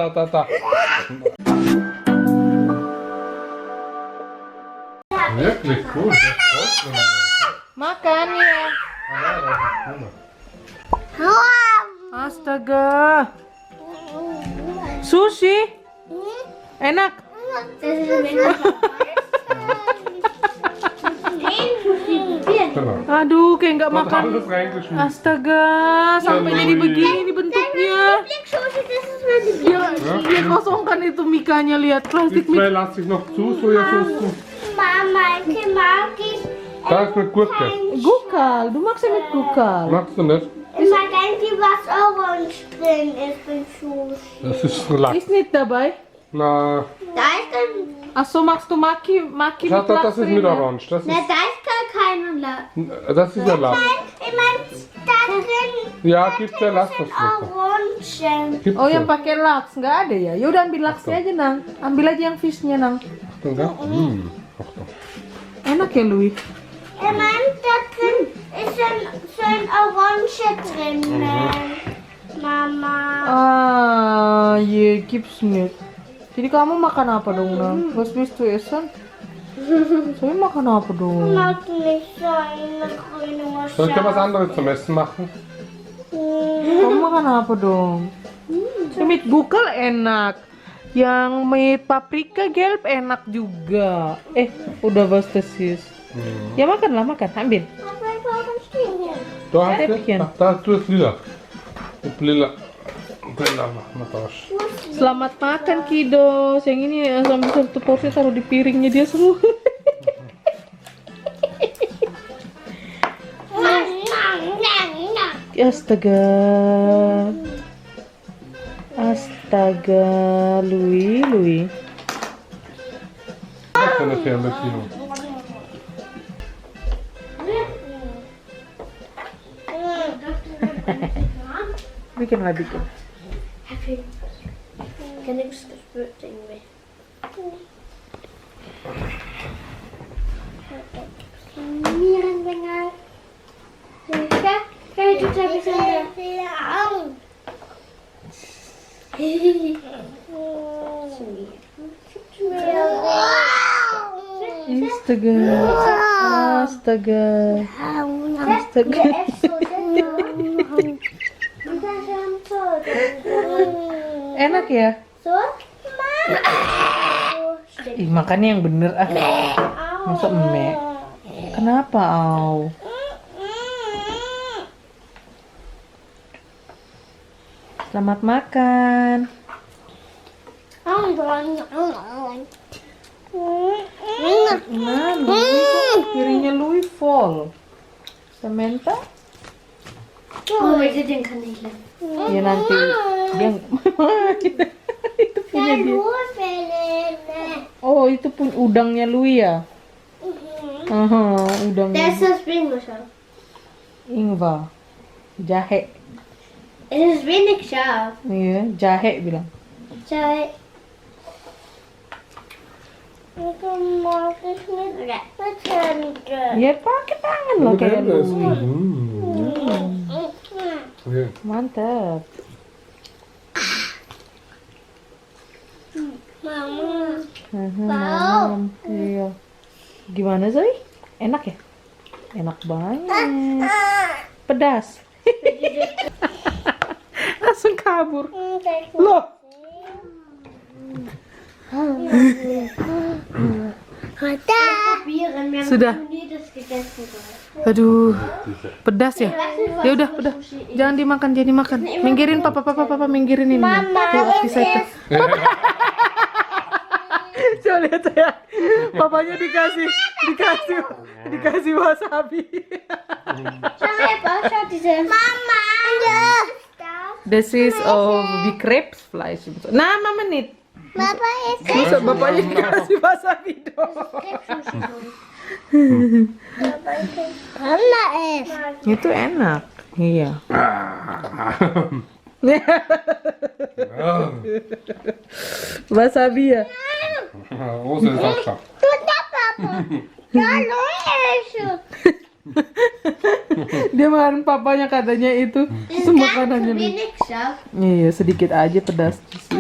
da. Wirklich cool. Makan ya. Astaga. Sushi. Enak. Aduh, kayak nggak makan. Astaga, sampai jadi begini bentuknya. Dia kosongkan itu mikanya, lihat Die plastik zwei lasse ich noch zu, Sojasauce. Mama, mag ich. Da ist mit Gurke. Gukal, du magst ja mit Gukal. Magst du nicht? Immer denkt ihr, was orange drin ist in Sushi. Das ist Lachs. Ist nicht dabei. Na, Da ist dann. Achso, magst du Maki mit das Lachs ist mit drin? Orange. Das Ne, ist, da ist gar keine Lachs. das ist ja Lachs. Ich mein, da drin Ja, gibt's ja Lachsverschluss. Orange. Gibt's Oh, yang ja. pakai laks nggak ada ya? Ya udah ambil laksnya aja, Nang. Ambil aja yang fishnya, Nang. Achtung, ja? Achtung. Enak ya, Louis? Ich mein, da drin ist so ein Orange drin. Mama. Ah, je gibt's nicht. Jadi kamu makan apa dong, Nang? Was willst du essen? Saya makan apa dong? Mag nicht so eine grüne Soll ich dir was Wasser. anderes zum Essen machen? Kamu makan apa dong? Mit Gukal enak. Yang mit paprika gelb enak juga. Udah was das ist. Ya makanlah, makan, ambil. Aber ich brauche ein Stühlchen. Da hast du, Häppchen. da hast du das Lila. Das Lila. Lila machen wir Tausch. Selamat makan, Kiddos. Yang ini sambil satu porsi taruh di piringnya dia semua. Astaga. Astaga, Louis. Was für eine Fernbedienung. Bikin lah, bikin. Kan nichts gespürt irgendwie. Nierensänger. Kan itu saya bisa Astaga. Astaga. Astaga. Enak ya? Ih, makannya yang bener ah. Masa emek? Kenapa, Au? Selamat makan. Nah, Louis kok piringnya Louis full. Samantha? Oh, bitte den kann ich lassen. Ya nanti dia itu punya dia. Oh, itu pun udangnya Louis ya? Aha, udangnya. Das ist das Bingo-Schau. Ingwer. Jahe. Es ist wenig scharf. Iya, jahe bilang. Schau. Itu mag ich mit Hände. Ya pakai tangan loh Mit kayak Hände ist Louis. Okay. Mantap. Mama. Iya. Gimana Zoe? Enak ya? Enak banget. Pedas. Langsung kabur. Loh. Sudah. Aduh, pedas ya? Ya udah, udah. Jangan dimakan, jangan dimakan. Minggirin papa, minggirin ini. Tuh, bisa itu. Coba lihat saya. Papanya dikasih wasabi. Mama. This is the crepes fleisch. Nah, Mama nicht. Papa ist Masa bapaknya dikasih wasabi dong. Mama ist. Itu enak. Iya. Wasabi ya. Rose ist auch scharf. Sudah, Papa. Ja, Leute. Dia marahin papanya katanya itu semua makanannya. Wenig scharf. Iya, sedikit aja pedas sih.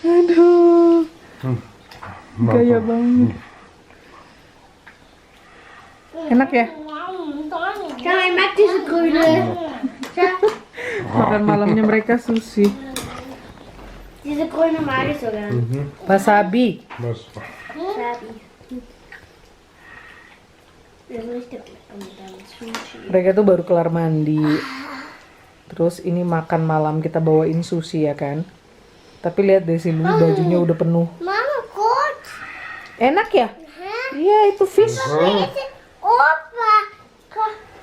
Aduh, gaya Makan. banget. Enak ya? Kan ik maak deze groene. Makan malamnya mereka sushi. Deze groene maak ik zo dan. Wasabi. Mas. Sabi. Dat is de sushi. Mereka tuh baru kelar mandi. Terus ini makan malam kita bawain sushi ya kan. Tapi lihat deh si Louis bajunya udah penuh. Mama, kort. Enak ya? Iya itu fish. Opa.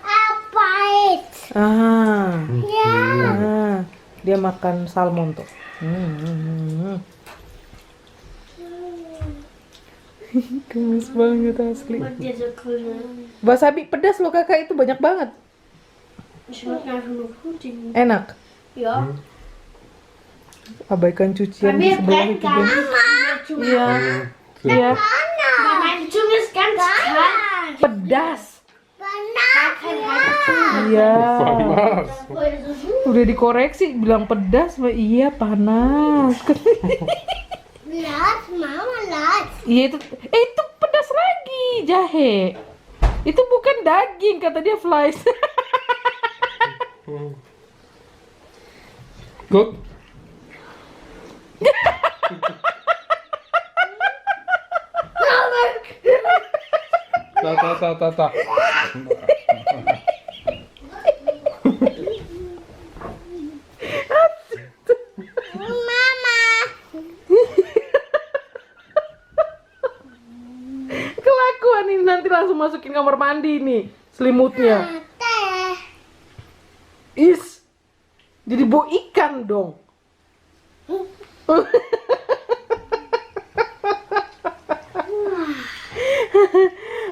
Apa itu? Ah, Ja. ah. Dia makan salmon tuh. Gemes banget asli. Met deze groene. Wasabi pedas loh kakak, itu banyak banget. Smaakt naar genoeg goed in. Enak. Ja. Abaikan cucian di sebelah itu. Gem. Iya. Iya. Maar mijn tong is ganz kalt. Pedas. Panas. Iya. Panas. Udah dikoreksi bilang pedas, Mbak. Iya panas. Laat, mama, laat. Iya itu pedas lagi jahe. Itu bukan daging kata dia flies. Goed. Ta. Mama. Kelakuan ini nanti langsung masukin kamar mandi nih selimutnya. Teh. Is. Jadi bau ikan dong.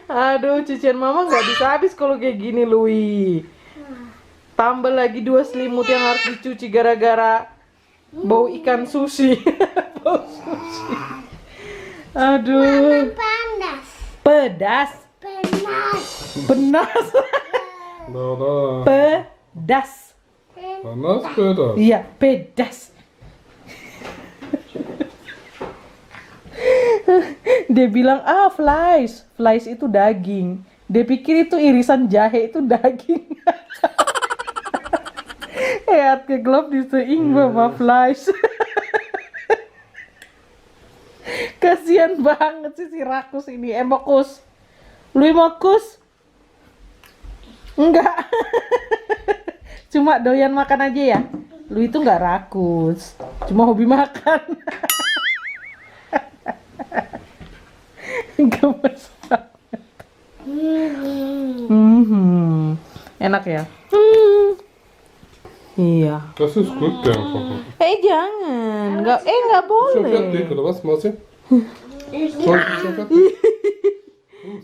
Aduh, cucian mama nggak bisa habis kalau kayak gini, Louis. Tambah lagi 2 selimut yang harus dicuci gara-gara bau ikan sushi. Bau sushi. Aduh, Panas. pedas, Panas. pedas, Da. pedas. Panas pedas. Iya, pedas. Dia bilang, flies. Flies itu daging. Dia pikir itu irisan jahe itu daging. Hat geglaubt, diese Ingwer war Fleisch. Kasian banget sih si Rakus ini. Mokus. Louis Mokus? Enggak. Cuma doyan makan aja ya. Louis itu nggak rakus. Cuma hobi makan. Gemes banget. Enak ya? Iya. Das ist gut, einfach. Jangan. Nggak Schon boleh. fertig, oder was, Marci? Schon fertig?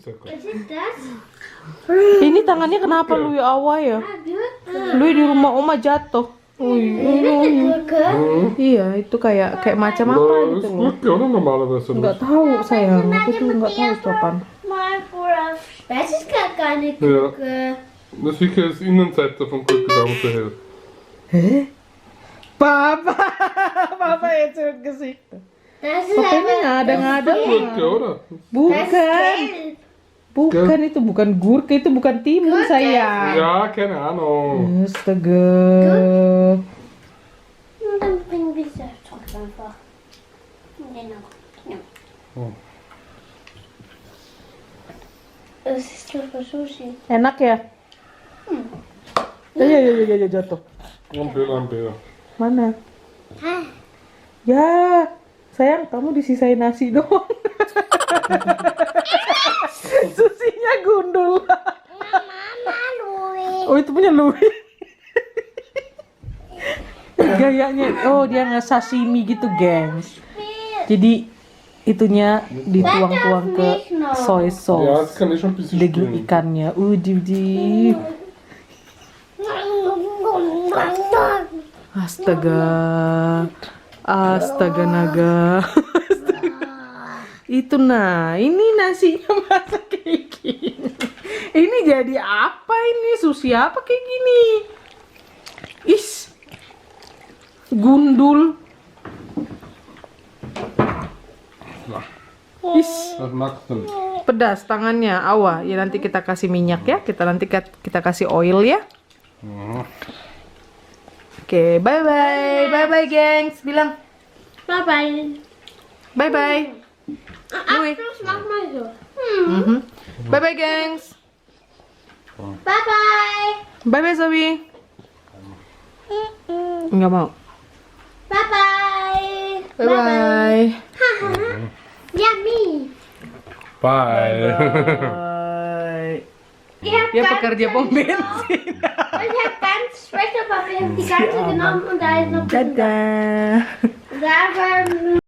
Sehr gut. Is het dat? Ini tangannya kenapa Louis awa ya? Louis di rumah oma jatuh. Drukken. Iya, itu kayak macam apa Das gitu ist loh. gut, oder? Normalerweise Nggak nicht. tahu sayang, aku tuh nggak tahu itu apaan. Maar vooraf. Best is kan ik Ja. drukken. Das ist sicher das Innenseite vom Krücke da so hell. Papa ya curut ke situ. Dat is Pokoknya nggak ada. Krücke, oder? Bukan, bukan itu bukan gurke, itu bukan timun sayang. Ja, keine Ahnung. Astaga. Dan bring ik deze terug einfach. Nee, nog. Ja. Oh. Dat is toch voor sushi. Enak ya? Ya jatuh. Ambil. Mana? Ya, sayang kamu disisain nasi doang. Susinya gundul. Mama, Louis. Oh itu punya Louis. Gayanya, dia nge-sashimi gitu gengs. Jadi itunya dituang-tuang ke soy Ja, sauce. das kann ich schon ein bisschen Daging spielen. ikannya, Astaga naga. Itu ini nasinya masak kayak gini. Ini jadi apa ini? Sushi apa kayak gini? Gundul. Nah, Is, was magst du? pedas tangannya. Awa, ya nanti kita kasih minyak ya. Kita kasih oil ya. Mhm. Oke, bye bye. Bye bye, gengs. Bilang Bye bye. bye bye. Louis. Abschluss mach mal so. Mhm. Bye bye, gengs. Bye bye. Bye bye, Zoe. Enggak mau. Bye bye. Bye bye. Yummy. Bye. Bye. Ich hab Dia ganz pekerja pom bensin. Ich habe ganz schwäche, aber wir haben die ganze genommen und da ist noch Dadah. da war